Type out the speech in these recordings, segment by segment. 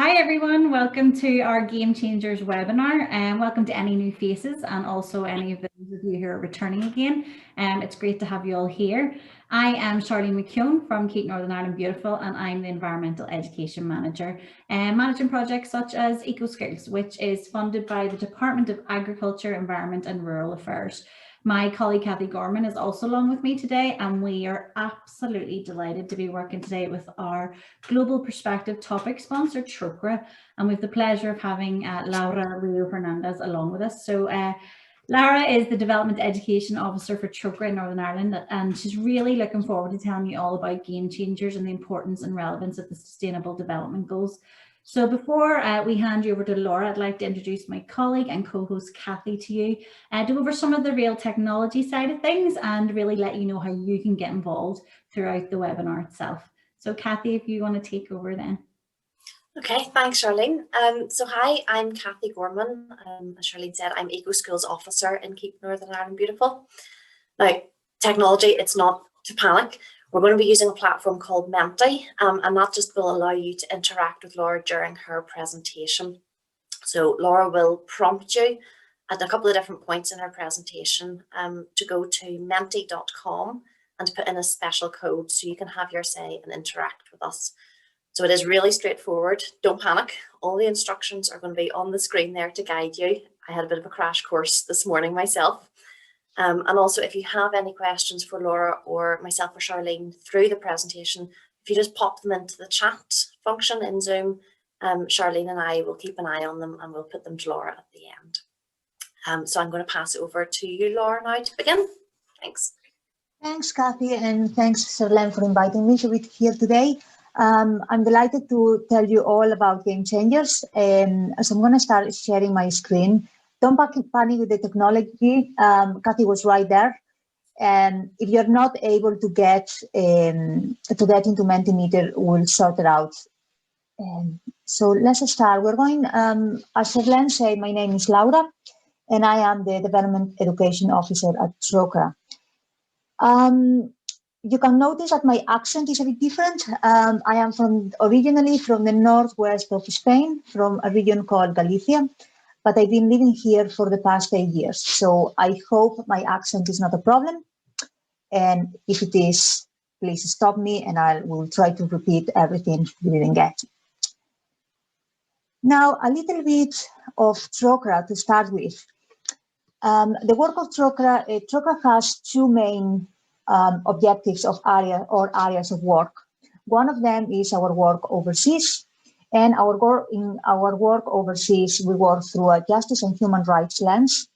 Hi everyone, welcome to our Game Changers webinar and welcome to any new faces and also any of those of you who are returning again. It's great to have you all here. I am Charlene McKeown from Keep Northern Ireland Beautiful and I'm the Environmental Education Manager and managing projects such as EcoSkills, which is funded by the Department of Agriculture, Environment and Rural Affairs. My colleague Kathy Gorman is also along with me today and we are absolutely delighted to be working today with our Global Perspective topic sponsor, Trócaire, and we have the pleasure of having Rio Fernandez along with us. So Laura is the Development Education Officer for Trócaire in Northern Ireland, and she's really looking forward to telling you all about game changers and the importance and relevance of the Sustainable Development Goals. So before we hand you over to Laura, I'd like to introduce my colleague and co-host Kathy to you, to go over some of the real technology side of things and really let you know how you can get involved throughout the webinar itself. So Kathy, if you want to take over then. Okay, thanks Charlene. So hi, I'm Kathy Gorman. As Charlene said, I'm EcoSkills Officer in Keep Northern Ireland Beautiful. Now, technology, it's not to panic. We're going to be using a platform called Menti, and that just will allow you to interact with Laura during her presentation. So Laura will prompt you at a couple of different points in her presentation to go to menti.com and to put in a special code so you can have your say and interact with us. So it is really straightforward. Don't panic. All the instructions are going to be on the screen there to guide you. I had a bit of a crash course this morning myself. And also, if you have any questions for Laura or myself or Charlene through the presentation, if you just pop them into the chat function in Zoom, Charlene and I will keep an eye on them and we'll put them to Laura at the end. So I'm going to pass it over to you, Laura, now to begin. Thanks. Thanks, Kathy, and thanks, Charlene, for inviting me to be here today. I'm delighted to tell you all about Game Changers. So I'm going to start sharing my screen. Don't panic with the technology. Kathy was right there. And if you're not able to get into Mentimeter, we'll sort it out. So let's start. We're going, as Charlene said, my name is Laura, and I am the Development Education Officer at Trócaire. You can notice that my accent is a bit different. I am originally from the northwest of Spain, from a region called Galicia, but I've been living here for the past 8 years. So I hope my accent is not a problem. And if it is, please stop me and I will try to repeat everything you didn't get. Now, a little bit of Trócaire to start with. The work of Trócaire, Trócaire has two main objectives of areas of work. One of them is our work overseas, and in our work overseas, we work through a justice and human rights lens.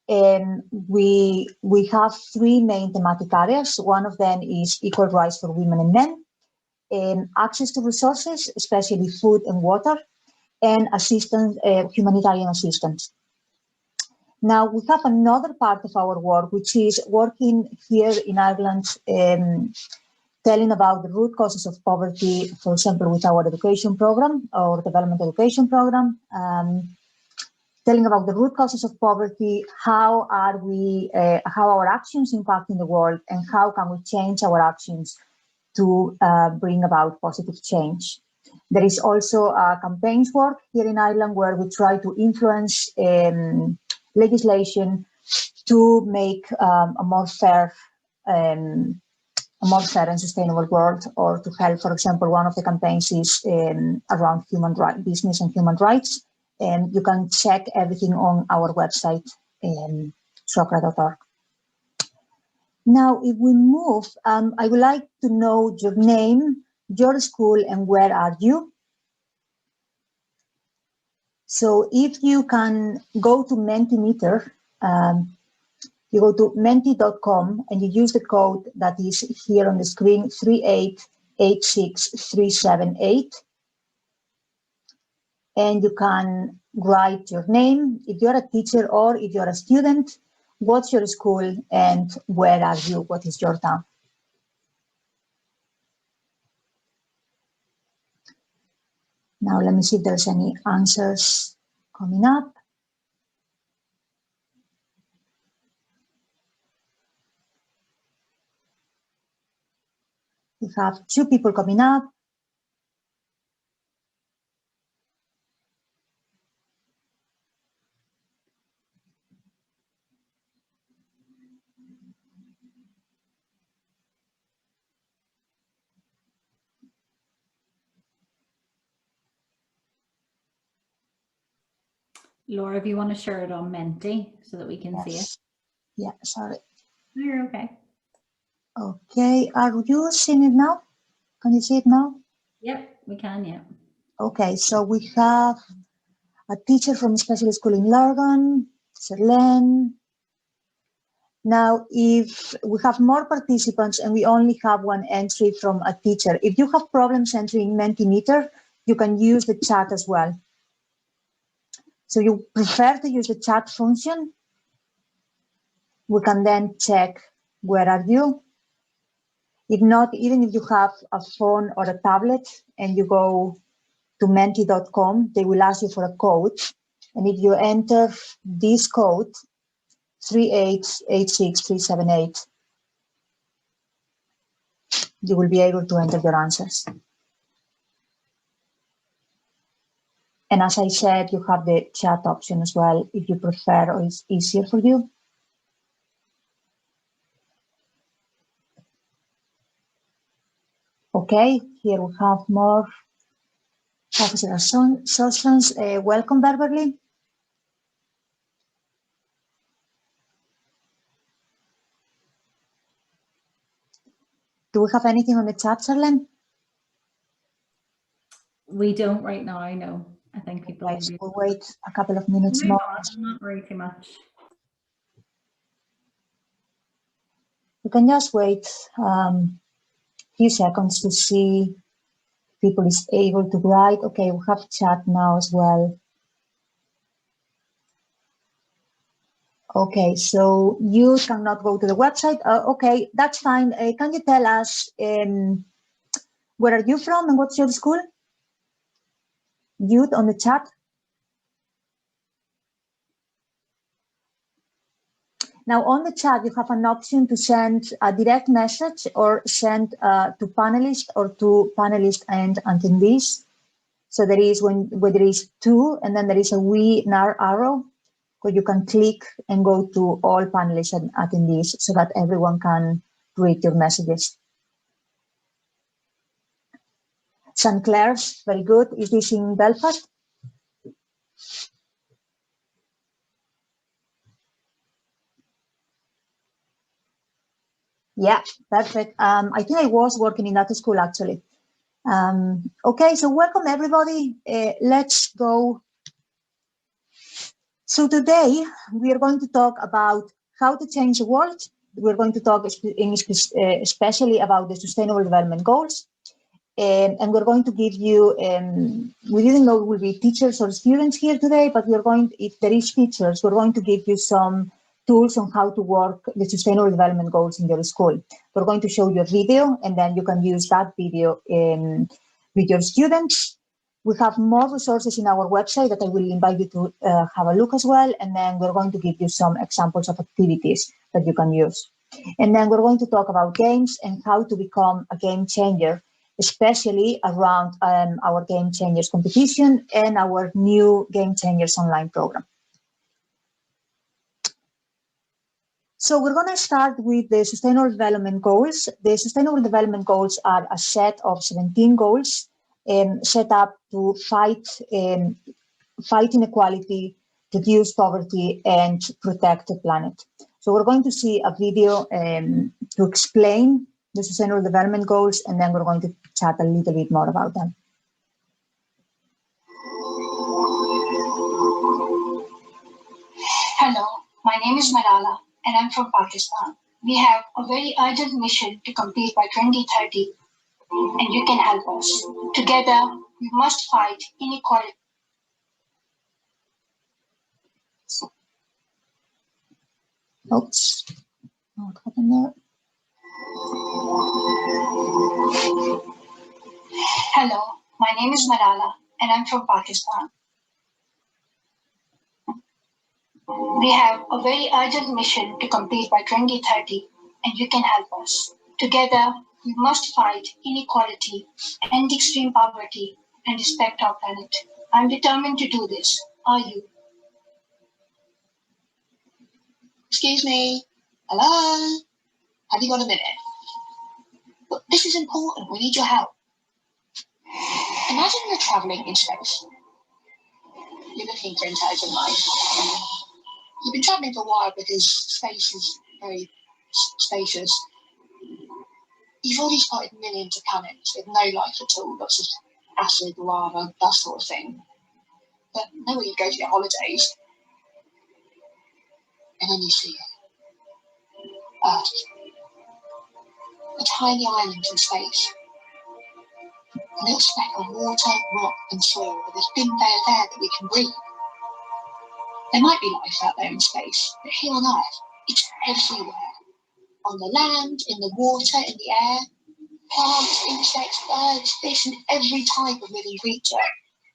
And we have three main thematic areas. One of them is equal rights for women and men, and access to resources, especially food and water, and assistance, humanitarian assistance. Now, we have another part of our work, which is working here in Ireland, telling about the root causes of poverty, for example, with our education program, or development education program, telling about the root causes of poverty, how our actions impact in the world, and how can we change our actions to bring about positive change. There is also campaigns work here in Ireland where we try to influence legislation to make a more fair and sustainable world, or to help. For example, one of the campaigns is around business and human rights, and you can check everything on our website, trócaire.org. Now, if we move, I would like to know your name, your school, and where are you? So if you can go to Mentimeter, you go to menti.com and you use the code that is here on the screen, 3886378. And you can write your name, if you're a teacher or if you're a student, what's your school and where are you, what is your town? Now, let me see if there's any answers coming up. We have 2 people coming up. Laura, if you want to share it on Menti so that we can see it. Yes. Yeah, sorry. No, you're okay. Okay, are you seeing it now? Can you see it now? Yep, we can, yeah. Okay, so we have a teacher from special school in Lurgan, Len. Now, if we have more participants and we only have one entry from a teacher, if you have problems entering Mentimeter, you can use the chat as well. So you prefer to use the chat function? We can then check where are you. If not, even if you have a phone or a tablet and you go to menti.com, they will ask you for a code. And if you enter this code, 3886378, you will be able to enter your answers. And as I said, you have the chat option as well, if you prefer or it's easier for you. Okay, here we have more Professor Soslands. Welcome, Beverly. Do we have anything on the chat, Charlene? We don't right now, I know. I think people Right, we'll wait a couple of minutes more. Not worry too much. You can just wait a few seconds to see if people is able to write. Okay, we have chat now as well. Okay, so you cannot go to the website. Okay, that's fine. Can you tell us where are you from and what's your school? Youth on the chat. Now on the chat, you have an option to send a direct message or send to panelists or to panelists and attendees. So there is when there is two, and then there is a arrow where you can click and go to all panelists and attendees so that everyone can read your messages. St. Clair's, very good. Is this in Belfast? Yeah, perfect. I think I was working in that school actually. Okay, so welcome everybody. Let's go. So today we are going to talk about how to change the world. We're going to talk especially about the Sustainable Development Goals. And we're going to give you, we didn't know it will be teachers or students here today, but we're going, if there is teachers, we're going to give you some tools on how to work the Sustainable Development Goals in your school. We're going to show you a video, and then you can use that video with your students. We have more resources in our website that I will invite you to have a look as well. And then we're going to give you some examples of activities that you can use. And then we're going to talk about games and how to become a game changer, especially around our Game Changers competition and our new Game Changers online program. So we're going to start with the Sustainable Development Goals. The Sustainable Development Goals are a set of 17 goals set up to fight inequality, reduce poverty, and protect the planet. So we're going to see a video to explain the Sustainable Development Goals, and then we're going to chat a little bit more about them. Hello, my name is Malala, and I'm from Pakistan. We have a very urgent mission to complete by 2030, and you can help us. Together, we must fight inequality. Oops, what happened there? Hello, my name is Malala, and I'm from Pakistan. We have a very urgent mission to complete by 2030, and you can help us. Together, we must fight inequality, end extreme poverty, and respect our planet. I'm determined to do this. Are you? Excuse me. Hello? Have you got a minute? But this is important. We need your help. Imagine you're traveling in space. you're looking for intelligent life. You've been travelling for a while because space is very spacious. You've already spotted millions of planets with no life at all, lots of acid, lava, that sort of thing. But nowhere you go to your holidays. And then you see Earth. A tiny island in space. A little speck of water, rock and soil with a thin veil of air that we can breathe. There might be life out there in space, but here on Earth, it's everywhere. On the land, in the water, in the air. Plants, insects, birds, fish, and every type of living creature.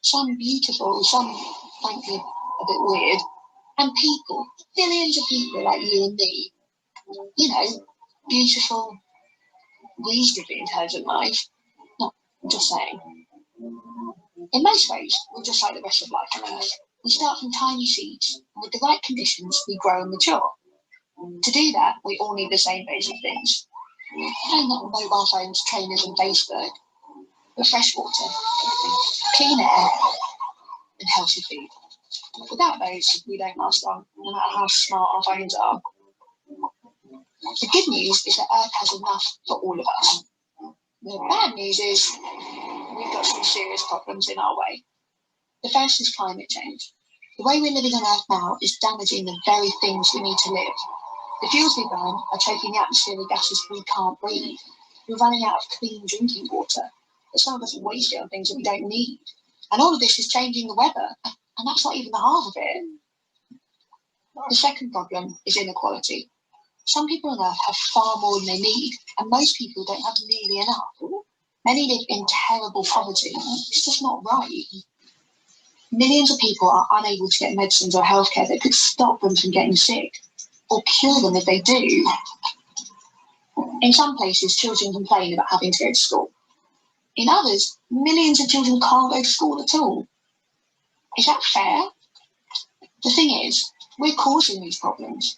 Some beautiful, some, frankly, a bit weird. And people, billions of people like you and me. You know, beautiful, reasonably intelligent life. No, I'm just saying. In most ways, we're just like the rest of life on Earth. We start from tiny seeds, and with the right conditions, we grow and mature. To do that, we all need the same basic things. No, not mobile phones, trainers and Facebook, but fresh water, clean air, and healthy food. Without those, we don't last long, no matter how smart our phones are. The good news is that Earth has enough for all of us. The bad news is we've got some serious problems in our way. The first is climate change. The way we're living on Earth now is damaging the very things we need to live. The fuels we burn are taking the atmospheric gases we can't breathe. We're running out of clean drinking water. But some of us waste it on things that we don't need. And all of this is changing the weather, and that's not even the half of it. The second problem is inequality. Some people on Earth have far more than they need, and most people don't have nearly enough. Many live in terrible poverty. It's just not right. Millions of people are unable to get medicines or healthcare that could stop them from getting sick, or cure them if they do. In some places, children complain about having to go to school. In others, millions of children can't go to school at all. Is that fair? The thing is, we're causing these problems,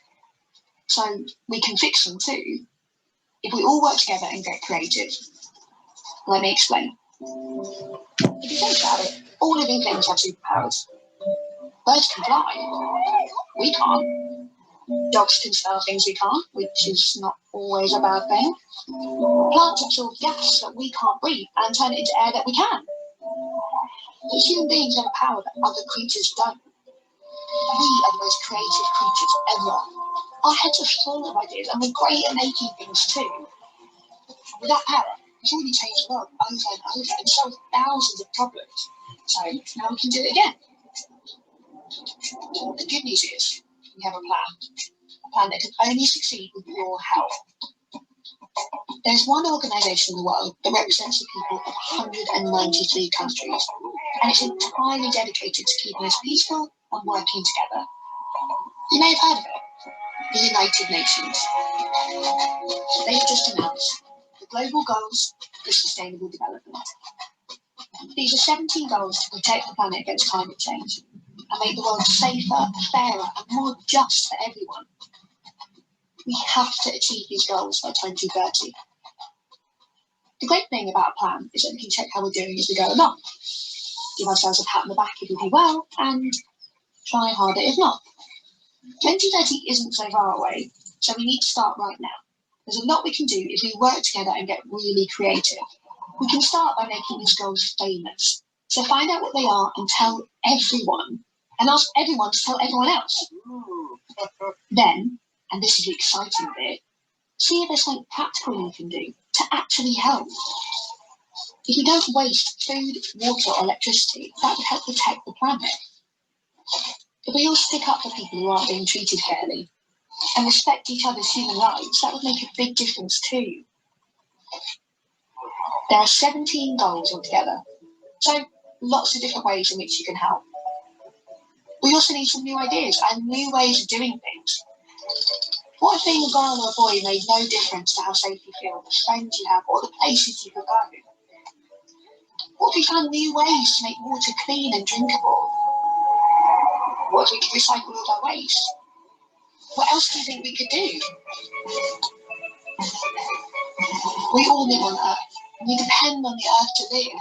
so we can fix them too, if we all work together and get creative. Let me explain. If you think about it, all living things have superpowers. Birds can fly. We can't. Dogs can smell things we can't, which is not always a bad thing. Plants absorb gas that we can't breathe and turn it into air that we can. But human beings have a power that other creatures don't. We are the most creative creatures ever. Our heads are full of ideas and we're great at making things too. With that power, we've already changed the world over and over and solved thousands of problems. So now we can do it again. The good news is we have a plan that can only succeed with your help. There's one organisation in the world that represents the people of 193 countries, and it's entirely dedicated to keeping us peaceful and working together. You may have heard of it, the United Nations. They've just announced the Global Goals for Sustainable Development. These are 17 goals to protect the planet against climate change and make the world safer, fairer and more just for everyone. We have to achieve these goals by 2030. The great thing about a plan is that we can check how we're doing as we go along. Give ourselves a pat on the back if we do well, and try harder if not. 2030 isn't so far away, so we need to start right now. There's a lot we can do if we work together and get really creative. We can start by making these goals famous. So find out what they are and tell everyone, and ask everyone to tell everyone else. Then, and this is the exciting bit, see if there's something practical you can do to actually help. If we don't waste food, water or electricity, that would help protect the planet. If we all stick up for people who aren't being treated fairly and respect each other's human rights, that would make a big difference too. There are 17 goals altogether, so lots of different ways in which you can help. We also need some new ideas and new ways of doing things. What if being a girl or a boy made no difference to how safe you feel, the friends you have, or the places you could go? What if we found new ways to make water clean and drinkable? What if we could recycle all our waste? What else do you think we could do? We all live on Earth, and we depend on the Earth to live.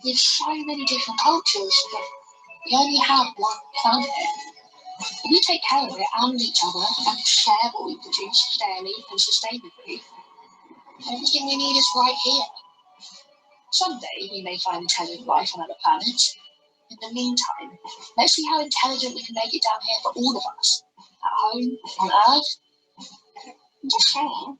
We have so many different cultures, We only have one planet. If we take care of it and each other and share what we produce fairly and sustainably, everything we need is right here. Someday we may find intelligent life on other planets. In the meantime, let's see how intelligent we can make it down here for all of us. At home, on Earth. I'm just saying.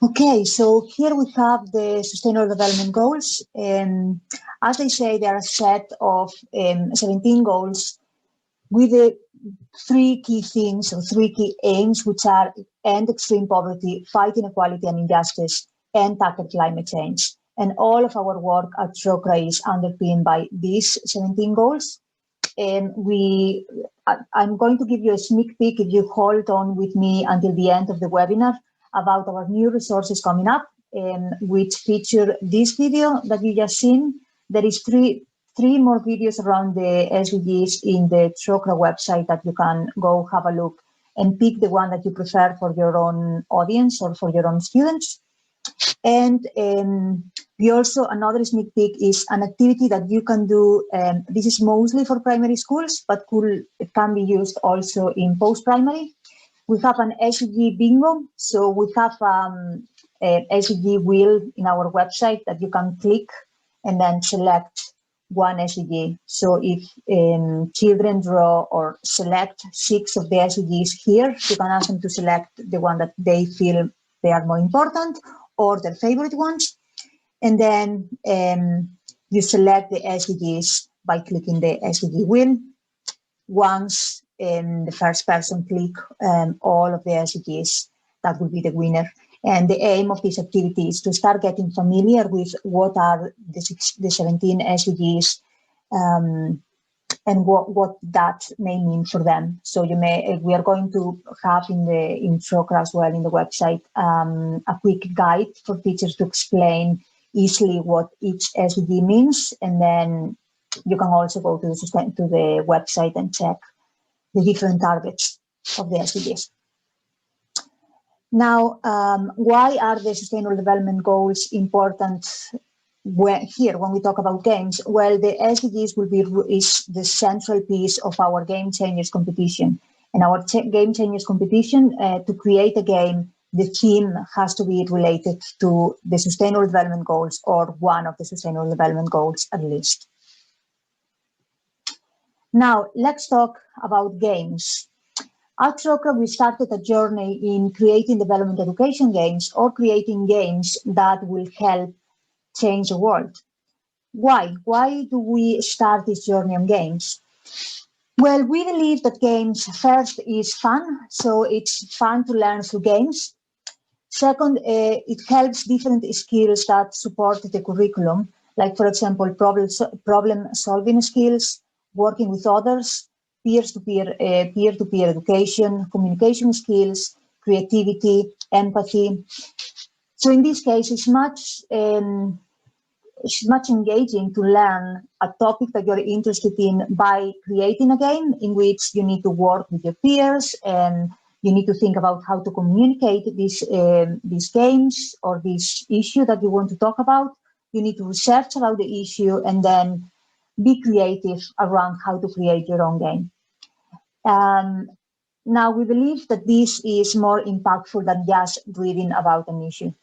Okay, so here we have the Sustainable Development Goals. As they say, they are a set of 17 goals with the three key things or three key aims, which are end extreme poverty, fight inequality and injustice, and tackle climate change. And all of our work at Trócaire is underpinned by these 17 goals. And I'm going to give you a sneak peek if you hold on with me until the end of the webinar about our new resources coming up, which feature this video that you just seen. There is three more videos around the SDGs in the Trócaire website that you can go have a look and pick the one that you prefer for your own audience or for your own students. And we also, another sneak peek is an activity that you can do. This is mostly for primary schools, but it can be used also in post-primary. We have an SDG bingo. So we have an SDG wheel in our website that you can click and then select one SDG. So if children draw or select 6 of the SDGs here, you can ask them to select the one that they feel they are more important or their favorite ones. And then you select the SDGs by clicking the SDG wheel. Once the first person click all of the SDGs, that will be the winner. And the aim of this activity is to start getting familiar with what are the 17 SDGs and what that may mean for them. So we are going to have in Trócaire as well in the website a quick guide for teachers to explain easily what each SDG means, and then you can also go to the website and check the different targets of the SDGs. Now, why are the Sustainable Development Goals important here when we talk about games? Well, the SDGs is the central piece of our Game Changers competition. And our Game Changers competition, to create a game, the theme has to be related to the Sustainable Development Goals or one of the Sustainable Development Goals at least. Now, let's talk about games. At Trócaire, we started a journey in creating development education games or creating games that will help change the world. Why? Why do we start this journey on games? Well, we believe that games first is fun, so it's fun to learn through games. Second, it helps different skills that support the curriculum, like, for example, problem-solving skills, working with others, peer-to-peer education, communication skills, creativity, empathy. So in this case, it's much engaging to learn a topic that you're interested in by creating a game in which you need to work with your peers and you need to think about how to communicate these games or this issue that you want to talk about. You need to research about the issue and then be creative around how to create your own game. Now, we believe that this is more impactful than just reading about an issue.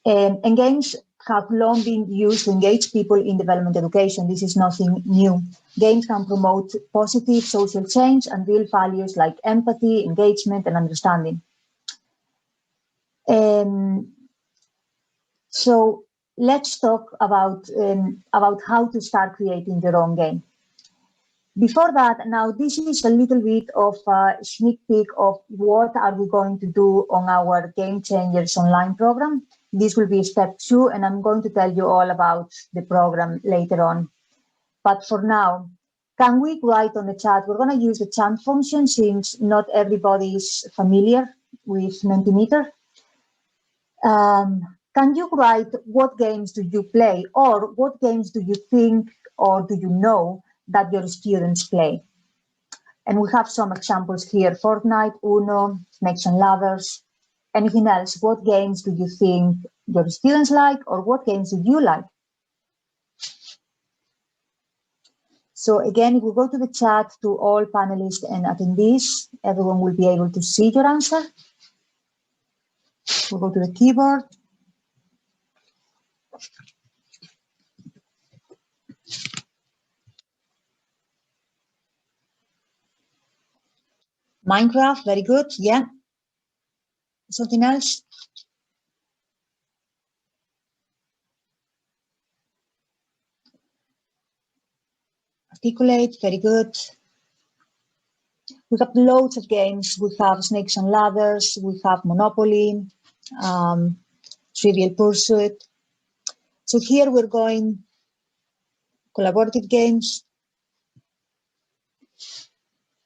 And games have long been used to engage people in development education. This is nothing new. Games can promote positive social change and real values like empathy, engagement, and understanding. So let's talk about how to start creating your own game. Before that, now this is a little bit of a sneak peek of what are we going to do on our Game Changers online program. This will be step 2, and I'm going to tell you all about the program later on. But for now, Can we write on the chat? We're going to use the chat function since not everybody is familiar with Mentimeter. Can you write what games do you play, or what games do you think or do you know that your students play? And we have some examples here: Fortnite, Uno, Snakes and Ladders. Anything else? What games do you think your students like, or what games do you like? So again, if we go to the chat to all panelists and attendees, everyone will be able to see your answer. We'll go to the keyboard. Minecraft, very good, yeah. Something else? Articulate, very good. We have loads of games. We have Snakes and Ladders, we have Monopoly, Trivial Pursuit. So here we're going collaborative games.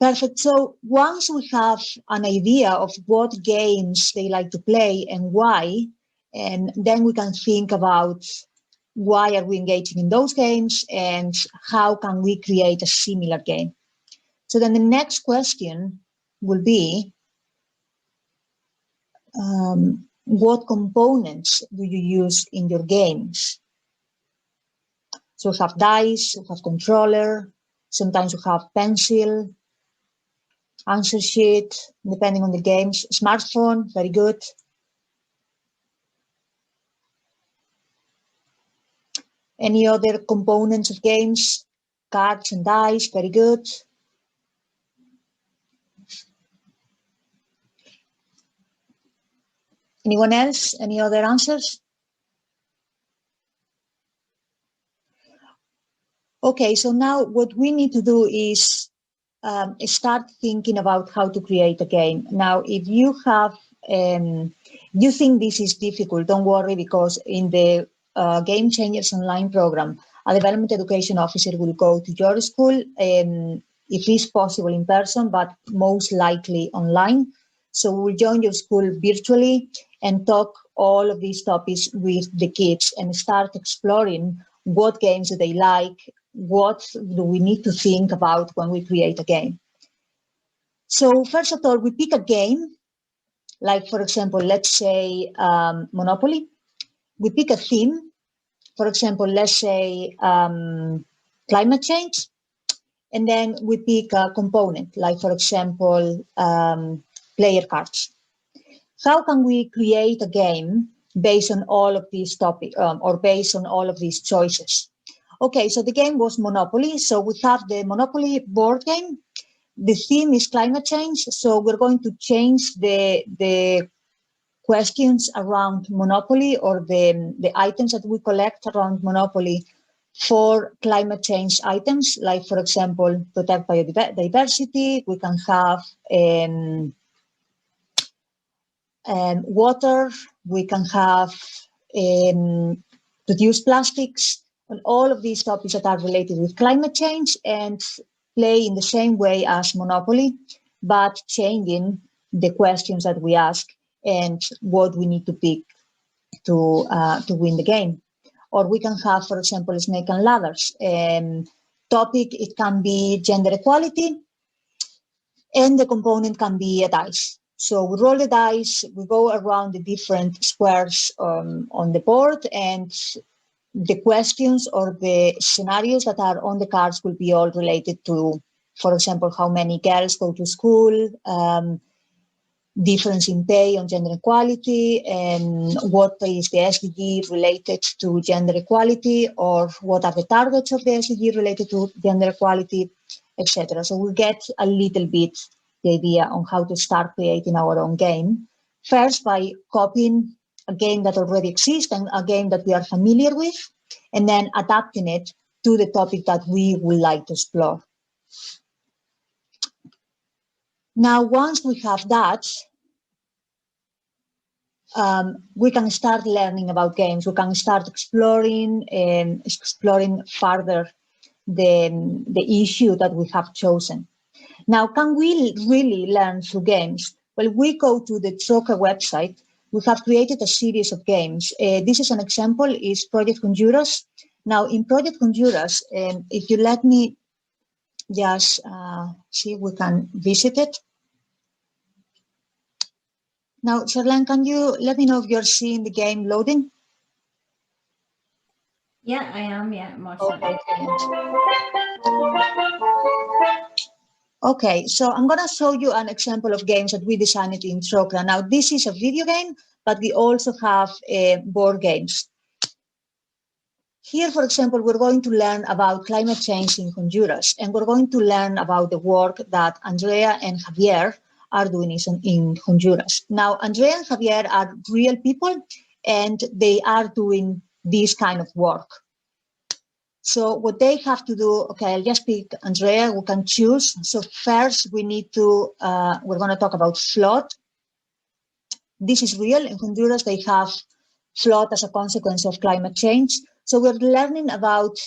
Perfect. So once we have an idea of what games they like to play and why, and then we can think about why are we engaging in those games and how can we create a similar game. So then the next question will be, what components do you use in your games? So we have dice, we have controller, sometimes we have pencil, answer sheet, depending on the games, smartphone, very good. Any other components of games? Cards and dice, very good. Anyone else? Any other answers? Okay, so now what we need to do is start thinking about how to create a game. Now, if you have, you think this is difficult, don't worry, because in the Game Changers Online program, a development education officer will go to your school, if it's possible in person, but most likely online. So we'll join your school virtually and talk all of these topics with the kids and start exploring what games do they like, what do we need to think about when we create a game. So first of all, we pick a game, like for example, let's say Monopoly. We pick a theme, for example, let's say climate change. And then we pick a component, like for example, player cards. How can we create a game based on all of these topics or based on all of these choices? Okay, so the game was Monopoly. So we have the Monopoly board game. The theme is climate change. So we're going to change the questions around Monopoly or the items that we collect around Monopoly for climate change items, like, for example, protect biodiversity. We can have water. We can have reduce plastics, and all of these topics that are related with climate change and play in the same way as Monopoly, but changing the questions that we ask and what we need to pick to win the game. Or we can have, for example, Snake and Ladders. Topic, it can be gender equality, and the component can be a dice. So we roll the dice, we go around the different squares on the board, and the questions or the scenarios that are on the cards will be all related to, for example, how many girls go to school, difference in pay on gender equality, and what is the SDG related to gender equality, or what are the targets of the SDG related to gender equality, etc. So we'll get a little bit the idea on how to start creating our own game. First, by copying a game that already exists and a game that we are familiar with, and then adapting it to the topic that we would like to explore. Now, once we have that, we can start learning about games. We can start exploring further the issue that we have chosen. Now, can we really learn through games? Well, we go to the Trócaire website. We have created a series of games. This is an example, is Project Honduras. Now, in Project Honduras, if you let me just see if we can visit it. Now, Charlene, can you let me know if you're seeing the game loading? Yeah, I am. Yeah, I'm watching. Okay, so I'm going to show you an example of games that we designed in Trócaire. Now, this is a video game, but we also have board games. Here, for example, we're going to learn about climate change in Honduras, and we're going to learn about the work that Andrea and Javier are doing in Honduras. Now, Andrea and Javier are real people, and they are doing this kind of work. So what they have to do, okay, I'll just pick Andrea, we can choose. So first we need to, we're going to talk about flood. This is real. In Honduras, they have flood as a consequence of climate change. So we're learning about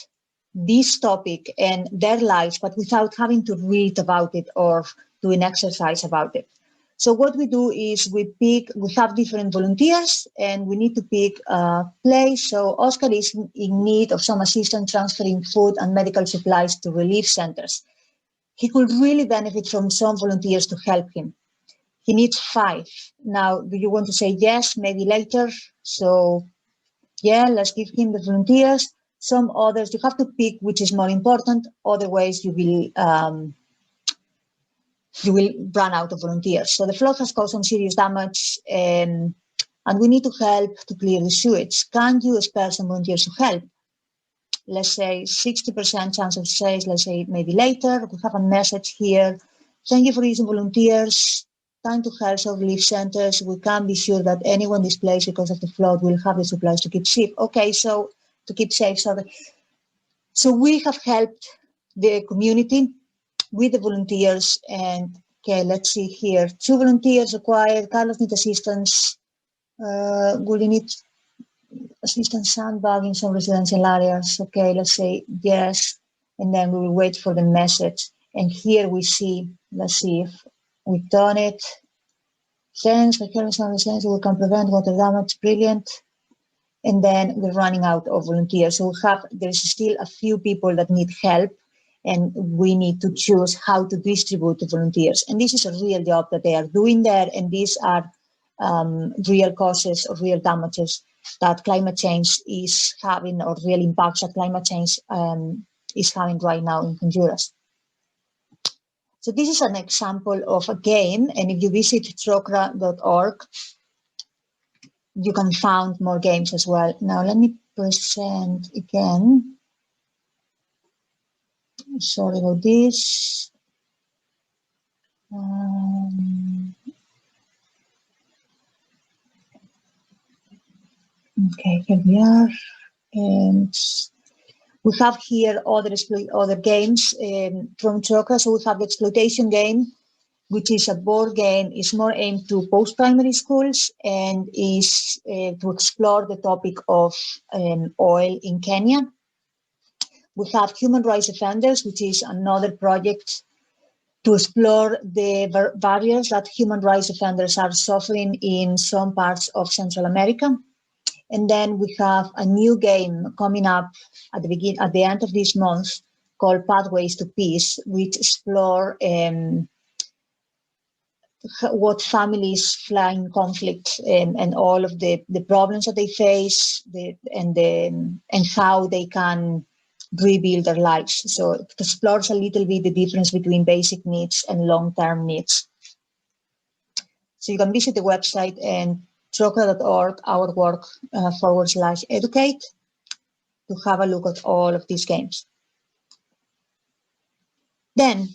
this topic and their lives, but without having to read about it or do an exercise about it. So what we do is we have different volunteers and we need to pick a place. So Oscar is in need of some assistance transferring food and medical supplies to relief centers. He could really benefit from some volunteers to help him. He needs 5. Now, do you want to say yes, maybe later? So yeah, let's give him the volunteers. Some others, you have to pick which is more important. Otherwise, you will run out of volunteers. So the flood has caused some serious damage and we need to help to clear the sewage. Can you spare some volunteers to help? Let's say 60% chance of success, let's say maybe later. We have a message here. Thank you for using volunteers. Time to help relief centers. We can be sure that anyone displaced because of the flood will have the supplies to keep safe. Okay, so to keep safe. So we have helped the community with the volunteers and okay, let's see here. 2 volunteers required. Carlos needs assistance. Will you need assistance sandbagging some residential areas? Okay, let's say yes. And then we will wait for the message. And here we see, let's see if we've done it. Thanks for carrying some residents, we can prevent water damage. Brilliant. And then we're running out of volunteers. So there's still a few people that need help. And we need to choose how to distribute the volunteers. And this is a real job that they are doing there. And these are real causes or real damages that climate change is having, or real impacts that climate change is having right now in Honduras. So this is an example of a game. And if you visit trócaire.org, you can find more games as well. Now let me present again. Sorry about this. Okay, here we are. And we have here other games from Trócaire. So we have the exploitation game, which is a board game. It's more aimed to post-primary schools and is to explore the topic of oil in Kenya. We have Human Rights Offenders, which is another project to explore the barriers that human rights offenders are suffering in some parts of Central America. And then we have a new game coming up at the end of this month called Pathways to Peace, which explore what families fleeing conflict and all of the problems that they face and how they can rebuild their lives. So it explores a little bit the difference between basic needs and long-term needs. So you can visit the website and trócaire.org, our work /educate to have a look at all of these games. Then,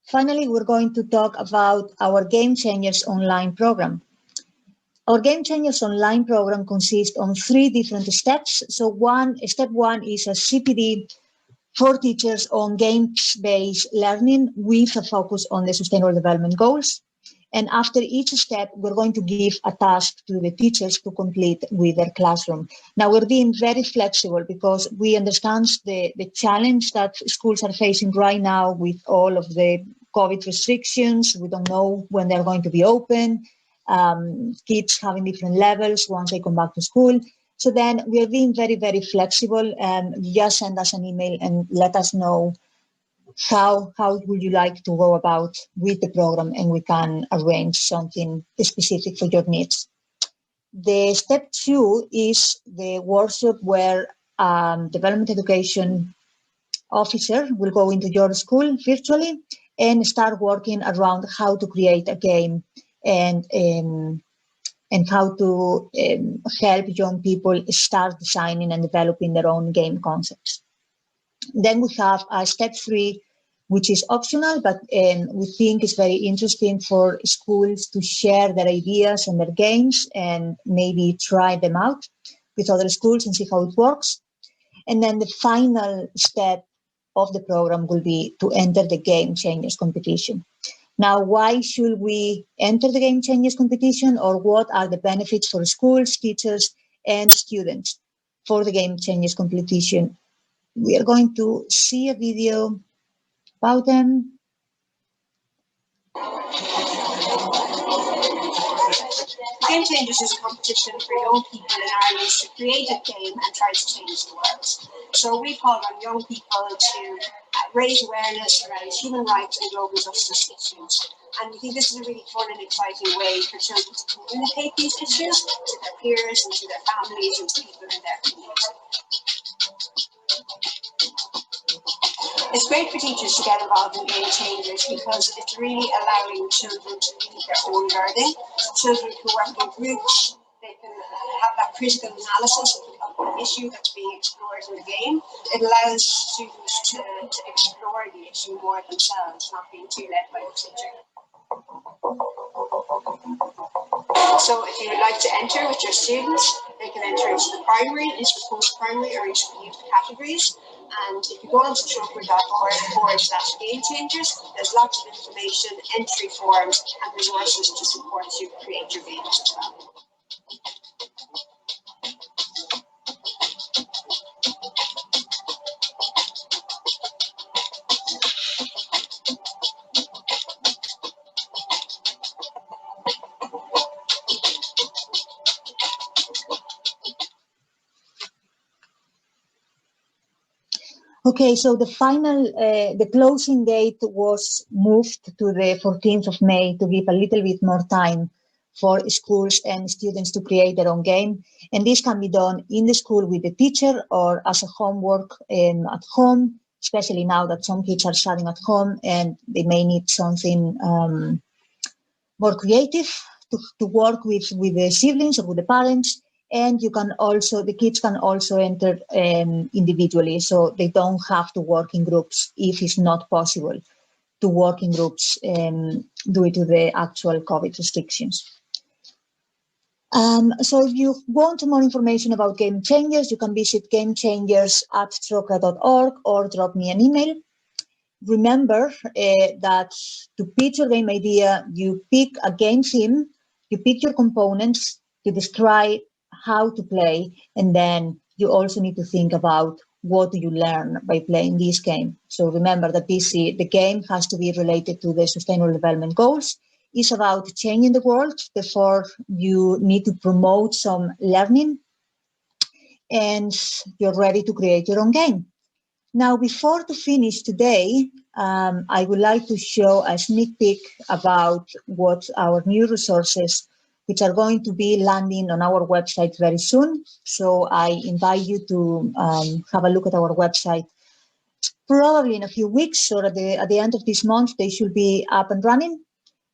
finally, we're going to talk about our Game Changers online program. Our Game Changers online program consists of 3 different steps. So step one is a CPD for teachers on games-based learning with a focus on the Sustainable Development Goals. And after each step, we're going to give a task to the teachers to complete with their classroom. Now, we're being very flexible because we understand the challenge that schools are facing right now with all of the COVID restrictions. We don't know when they're going to be open. Kids having different levels once they come back to school. So then we're being very, very flexible, and just send us an email and let us know how would you like to go about with the program, and we can arrange something specific for your needs. The step 2 is the workshop where development education officer will go into your school virtually and start working around how to create a game and how to help young people start designing and developing their own game concepts. Then we have step 3, which is optional, but we think is very interesting for schools to share their ideas and their games and maybe try them out with other schools and see how it works. And then the final step of the program will be to enter the Game Changers competition. Now, why should we enter the Game Changers competition, or what are the benefits for schools, teachers, and students for the Game Changers competition? We are going to see a video about them. Game Changers is a competition for young people in Ireland to create a game and try to change the world. So we call on young people to raise awareness around human rights and global justice issues. And we think this is a really fun and exciting way for children to communicate these issues to their peers and to their families and to people in their community. It's great for teachers to get involved in Game Changers because it's really allowing children to lead their own learning. Children who work in groups, they can have that critical analysis of an issue that's being explored in the game. It allows students to explore the issue more themselves, not being too led by the teacher. So if you would like to enter with your students, they can enter into the primary, into the post-primary, or into the youth categories. And if you go onto trócaire.org/Game Changers, there's lots of information, entry forms, and resources to support you create your games as well. Okay, so the closing date was moved to the 14th of May to give a little bit more time for schools and students to create their own game. And this can be done in the school with the teacher or as a homework at home, especially now that some kids are studying at home and they may need something more creative to work with the siblings or with the parents. And you can also, the kids can also enter individually, so they don't have to work in groups if it's not possible to work in groups due to the actual COVID restrictions. So if you want more information about Game Changers, you can visit gamechangers@trócaire.org or drop me an email. Remember that to pitch your game idea, you pick a game theme, you pick your components, you describe how to play, and then you also need to think about what do you learn by playing this game. So remember that the game has to be related to the Sustainable Development Goals. It's about changing the world, therefore you need to promote some learning, and you're ready to create your own game. Now, before to finish today, I would like to show a sneak peek about what our new resources, which are going to be landing on our website very soon. So I invite you to have a look at our website. Probably in a few weeks or at the end of this month, they should be up and running.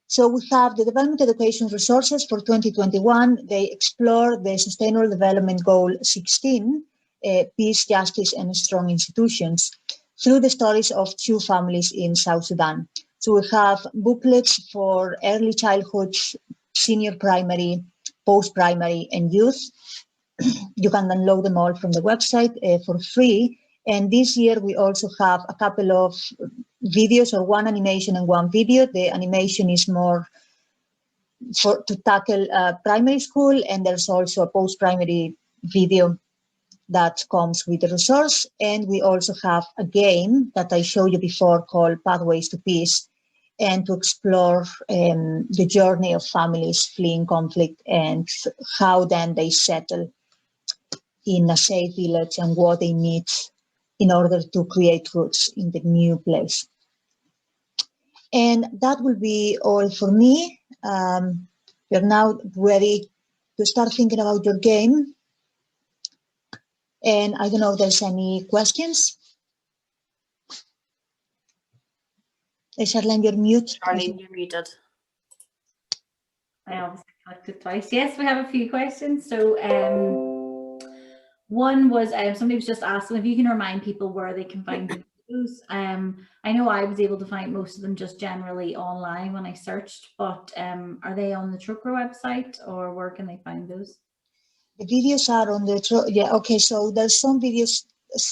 So we have the Development Education Resources for 2021. They explore the Sustainable Development Goal 16, Peace, Justice, and Strong Institutions, through the stories of 2 families in South Sudan. So we have booklets for early childhood, senior primary, post-primary, and youth. You can download them all from the website for free. And this year we also have a couple of videos, or one animation and one video. The animation is more to tackle primary school, and there's also a post-primary video that comes with the resource. And we also have a game that I showed you before called Pathways to Peace, and to explore the journey of families fleeing conflict and how then they settle in a safe village and what they need in order to create roots in the new place. And that will be all for me. You're now ready to start thinking about your game. And I don't know if there's any questions. Charlene, you're mute. Charlene, you're muted. I obviously clicked it twice. Yes, we have a few questions. So one was somebody was just asking if you can remind people where they can find the videos. I know I was able to find most of them just generally online when I searched, but are they on the Trócaire website, or where can they find those? The videos are on the, yeah, okay, so there's some videos.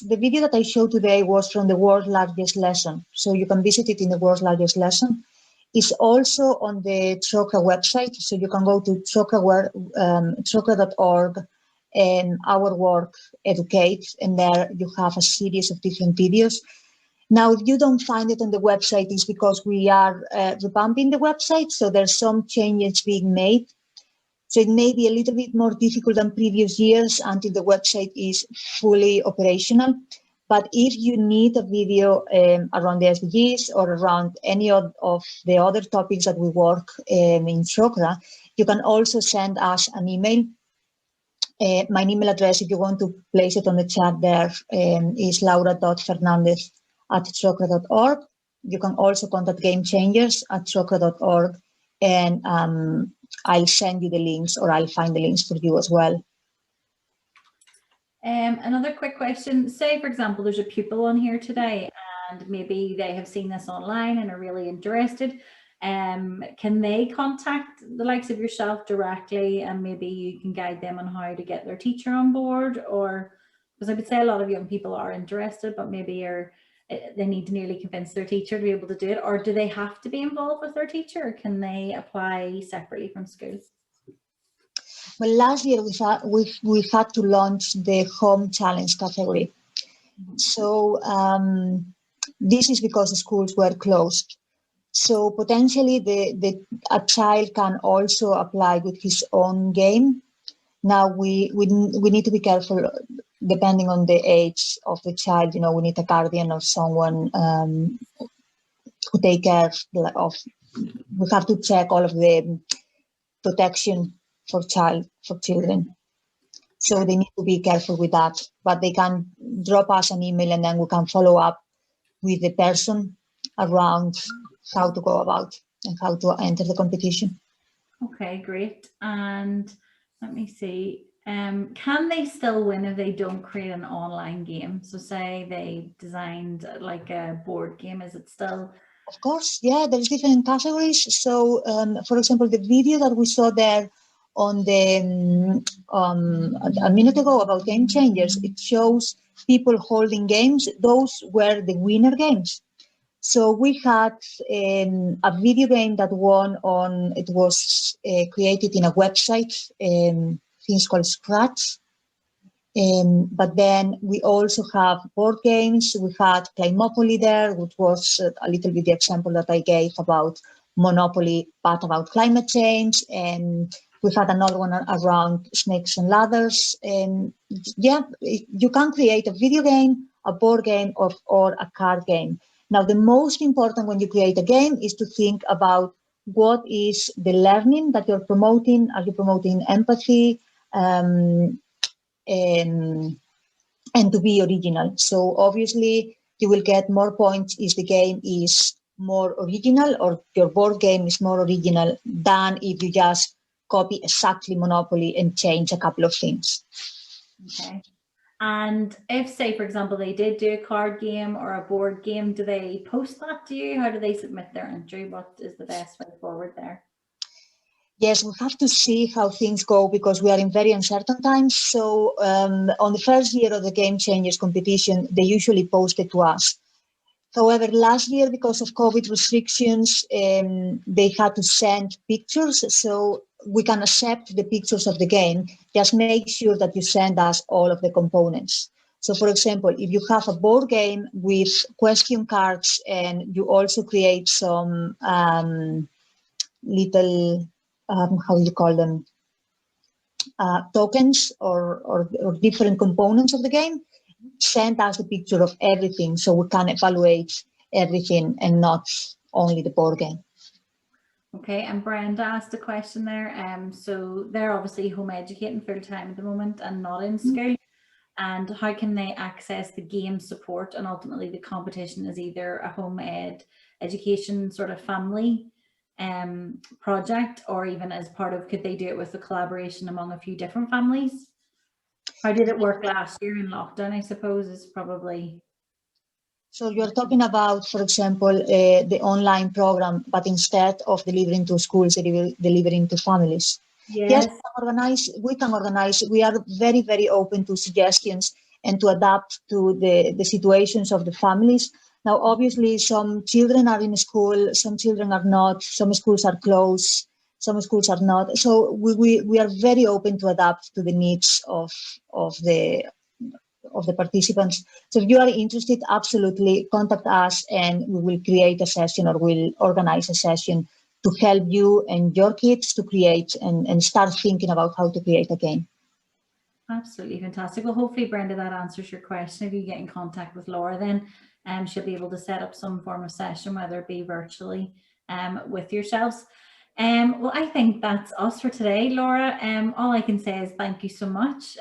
The video that I showed today was from the world's largest lesson, so you can visit it in the world's largest lesson. It's also on the Trócaire website, so you can go to Trócaire.org and Our Work Educate, and there you have a series of different videos. Now, if you don't find it on the website, it's because we are revamping the website, so there's some changes being made. So it may be a little bit more difficult than previous years until the website is fully operational. But if you need a video around the SDGs or around any of the other topics that we work in Trócaire, you can also send us an email. My email address, if you want to place it on the chat there, is laura.fernandez@trócaire.org. You can also contact Game Changers at trócaire.org, and I'll send you the links, or I'll find the links for you as well. Another quick question. Say, for example, there's a pupil on here today and maybe they have seen this online and are really interested. Can they contact the likes of yourself directly, and maybe you can guide them on how to get their teacher on board? Or, because I would say a lot of young people are interested, but maybe they need to nearly convince their teacher to be able to do it, or do they have to be involved with their teacher, or can they apply separately from school? Well, last year we had to launch the home challenge category. So this is because the schools were closed. So potentially a child can also apply with his own game. Now we need to be careful depending on the age of the child. You know, we need a guardian or someone who take care of. We have to check all of the protection for children. So they need to be careful with that. But they can drop us an email, and then we can follow up with the person around how to go about and how to enter the competition. Okay, great. And let me see. Can they still win if they don't create an online game? So say they designed like a board game, is it still? Of course, yeah, there's different categories. So, for example, the video that we saw there on the a minute ago about Game Changers, it shows people holding games. Those were the winner games. So we had a video game that won on, it was created in a website, things called Scratch. But then we also have board games. We had Climopoly there, which was a little bit the example that I gave about Monopoly, but about climate change. And we had another one around snakes and ladders. And yeah, you can create a video game, a board game, or a card game. Now, the most important when you create a game is to think about what is the learning that you're promoting. Are you promoting empathy? And to be original. So obviously you will get more points if the game is more original, or your board game is more original, than if you just copy exactly Monopoly and change a couple of things. Okay. And if, say, for example, they did do a card game or a board game, do they post that to you? How do they submit their entry? What is the best way forward there? Yes, we have to see how things go, because we are in very uncertain times. So on the first year of the Game Changers competition, they usually post it to us. However, last year, because of COVID restrictions, they had to send pictures, so we can accept the pictures of the game. Just make sure that you send us all of the components. So, for example, if you have a board game with question cards and you also create some little, how do you call them, tokens or different components of the game, send us a picture of everything so we can evaluate everything and not only the board game. Okay, and Brenda asked a question there. So they're obviously home educating full time at the moment and not in school. And how can they access the game support? And ultimately the competition is either a home ed education sort of family project, or even as part of, could they do it with a collaboration among a few different families? How did it work last year in lockdown, I suppose, is probably. So you're talking about, for example, the online program, but instead of delivering to schools, delivering to families. Yes, we can organize. We are very, very open to suggestions and to adapt to the situations of the families. Now, obviously, some children are in school, some children are not, some schools are closed, some schools are not. So we are very open to adapt to the needs of the participants. So if you are interested, absolutely contact us and we will create a session or we'll organize a session to help you and your kids to create and start thinking about how to create a game. Absolutely fantastic. Well, hopefully, Brenda, that answers your question. If you get in contact with Laura, then she'll be able to set up some form of session, whether it be virtually with yourselves. Well, I think that's us for today, Laura. All I can say is thank you so much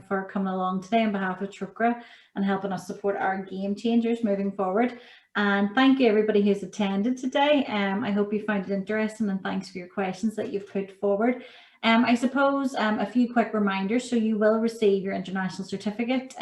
for coming along today on behalf of Trócaire and helping us support our game changers moving forward. And thank you everybody who's attended today. I hope you found it interesting, and thanks for your questions that you've put forward. I suppose a few quick reminders. So you will receive your international certificate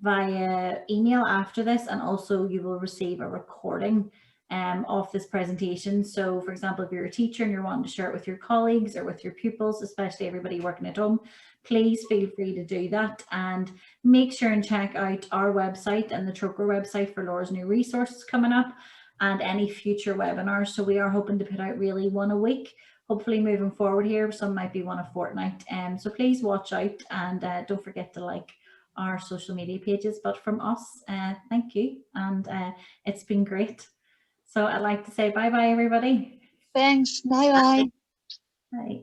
via email after this, and also you will receive a recording of this presentation. So for example, if you're a teacher and you're wanting to share it with your colleagues or with your pupils, especially everybody working at home, please feel free to do that, and make sure and check out our website and the Trócaire website for Laura's new resources coming up and any future webinars. So we are hoping to put out really one a week, hopefully moving forward here. Some might be one a fortnight. So please watch out, and don't forget to like our social media pages. But from us, thank you, and it's been great. So I'd like to say bye-bye, everybody. Thanks. Bye-bye. Bye.